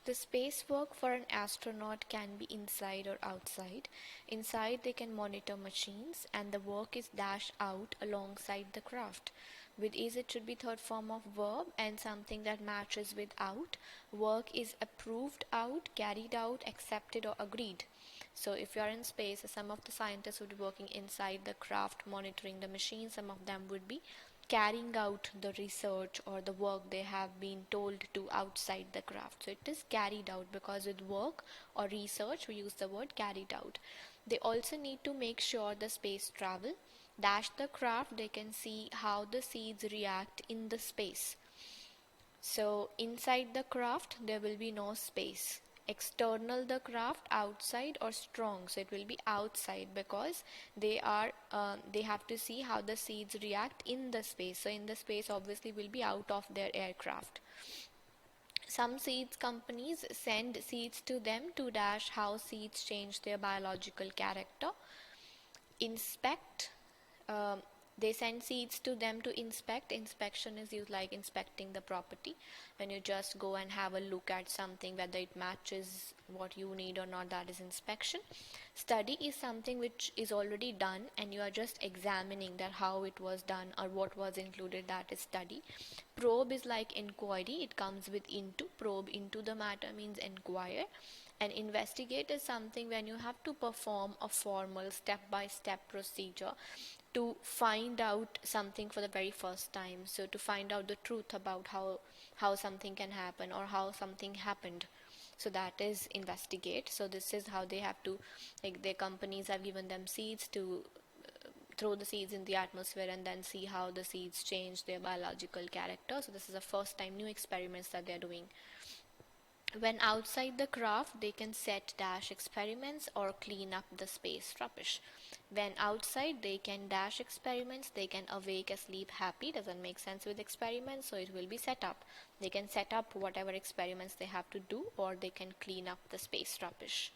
The space work for an astronaut can be inside or outside. Inside, they can monitor machines, and the work is dashed out alongside the craft. With is, it should be third form of verb and something that matches with out. Work is approved out, carried out, accepted, or agreed. So if you are in space, some of the scientists would be working inside the craft, monitoring the machine. Some of them would be carrying out the research or the work they have been told to outside the craft. So it is carried out, because with work or research we use the word carried out. They also need to make sure the space travel. Dash the craft, they can see how the seeds react in the space. So inside the craft there will be no space. External the craft, outside or strong, so it will be outside, because they have to see how the seeds react in the space. So in the space obviously will be out of their aircraft. Some seeds companies send seeds to them to dash how seeds change their biological character. Inspect, um, they send seeds to them to inspect. Inspection is used like inspecting the property, when you just go and have a look at something whether it matches what you need or not. That is inspection. Study is something which is already done and you are just examining that how it was done or what was included. That is study. Probe is like inquiry, it comes with into. Probe into the matter means inquire. And investigate is something when you have to perform a formal step-by-step procedure to find out something for the very first time. So to find out the truth about how something can happen or how something happened. So that is investigate. So this is how they have to, like, their companies have given them seeds to throw the seeds in the atmosphere and then see how the seeds change their biological character. So this is the first time new experiments that they're doing. When outside the craft, they can set dash experiments or clean up the space rubbish. When outside, they can dash experiments, they can awake, asleep, happy. Doesn't make sense with experiments, so it will be set up. They can set up whatever experiments they have to do, or they can clean up the space rubbish.